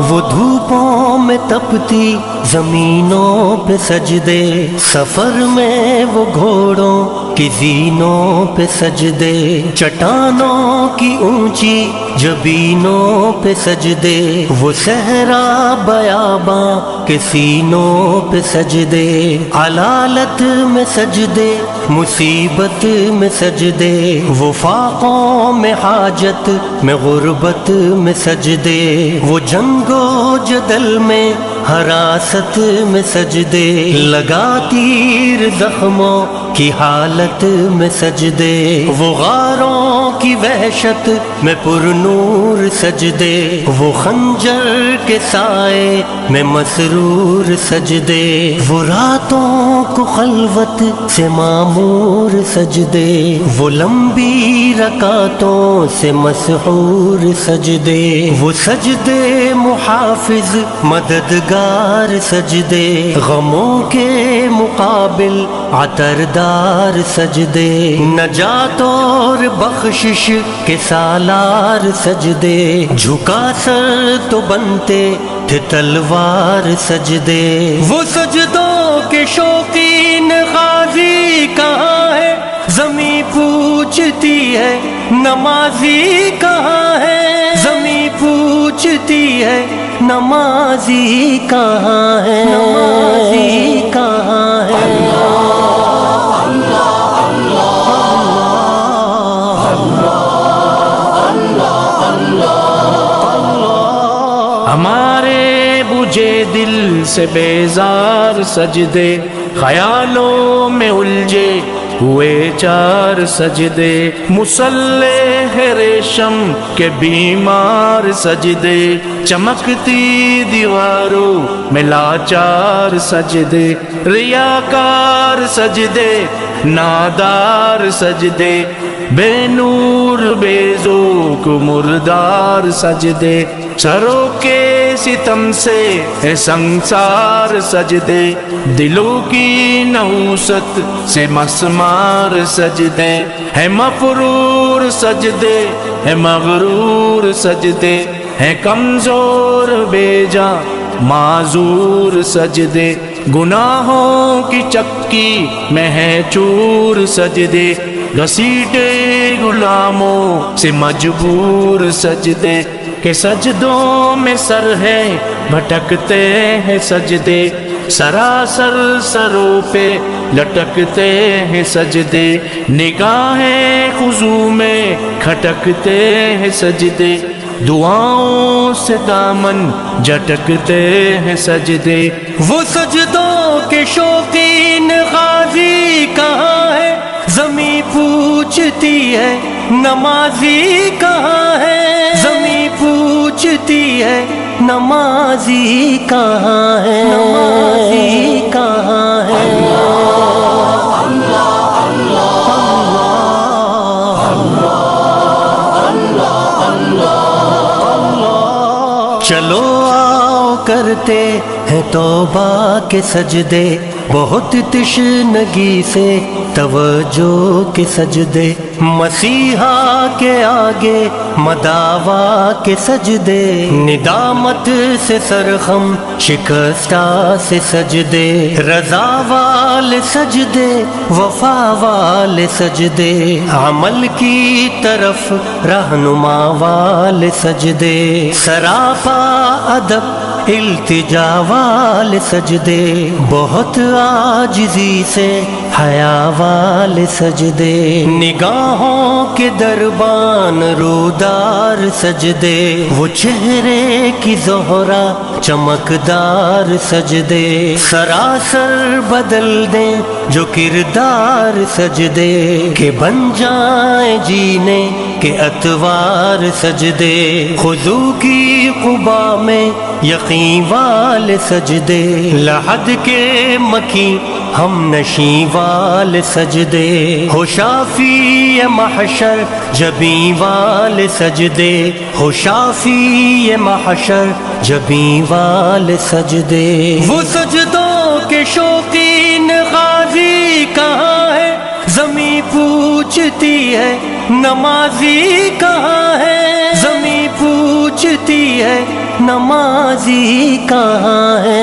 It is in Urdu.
وہ دھوپوں میں تپتی زمینوں پہ سجدے، سفر میں وہ گھوڑوں کی زینوں پہ سجدے، چٹانوں کی اونچی جبینوں پہ سجدے، وہ صحرا بیاباں کے سینوں پہ سجدے، علالت میں سجدے مصیبت میں سجدے، وہ فاقوں میں حاجت میں غربت میں سجدے، وہ جنگ و جدل میں حراست میں سجدے، لگا تیر زخموں کی حالت میں سجدے، وہ غاروں کی وحشت میں پر نور سجدے، وہ خنجر کے سائے میں مسرور سجدے، وہ راتوں کو خلوت سے معمور سجدے، وہ لمبی رکعتوں سے مسحور سجدے، وہ سجدے محافظ مددگار سجدے، غموں کے مقابل عطردار سجدے، نجات اور بخشش کے سالار سجدے، جھکا سر تو بنتے تھے تلوار سجدے، وہ سجدوں کے شوقین غازی کہاں ہے، زمیں پوچھتی ہے نمازی کہاں ہے، زمیں پوچھتی ہے نمازی کہاں ہے، نمازی کہاں ہے۔ ہمارے بجھے دل سے بیزار سجدے، خیالوں میں الجھے ہوئے چار سجدے، مصلح ریشم کے بیمار سجدے، چمکتی دیواروں میں لاچار سجدے، ریاکار سجدے نادار سجدے، بے نور بے ذوق مردار سجدے، سروں کے ستم سے ہے سنسار سجدے، دلوں کی نحوست سے مسمار سجدے، ہے مفرور سجدے ہے مغرور سجدے، ہے کمزور بے جان معذور سجدے، گناہوں کی چکی میں ہے چور سجدے، گھسیٹے غلاموں سے مجبور سجدے، کہ سجدوں میں سر ہے بھٹکتے ہیں سجدے، سراسر سروں پہ لٹکتے ہیں سجدے، نگاہیں خضوع میں کھٹکتے ہیں سجدے، دعاؤں سے دامن جھٹکتے ہیں سجدے، وہ سجدوں کے شوقین غازی کہاں ہے، زمیں پوچھتی ہے نمازی کہاں ہے، زمیں پوچھتی ہے نمازی کہاں ہے، نمازی کہاں ہے۔ چلو آؤ کرتے ہیں توبہ کے سجدے، بہت تشنگی سے توجہ کے سجدے، مسیحا کے آگے مداوا کے سجدے، ندامت سے سرخم شکستہ سے سجدے، رضا والے سجدے وفا والے سجدے، عمل کی طرف رہنما والے سجدے، سراپا ادب التجا والے سجدے، بہت عاجزی سے حیا والے سجدے، نگاہوں کے دربان رودار سجدے، وہ چہرے کی زہرا چمکدار سجدے، سراسر بدل دیں جو کردار سجدے، کہ بن جائیں جینے کے اتوار سجدے، خضوع کی قبا میں یقین والے سجدے، لحد کے مکی ہم نشیں والے سجدے، ہو شافی محشر جبیں والے سجدے، ہو شافی محشر جبیں والے سجدے، وہ سجدوں کے شوقین غازی کہاں ہے، زمیں پوچھتی ہے نمازی کہاں ہے، زمیں پوچھتی ہے نمازی کہاں ہے۔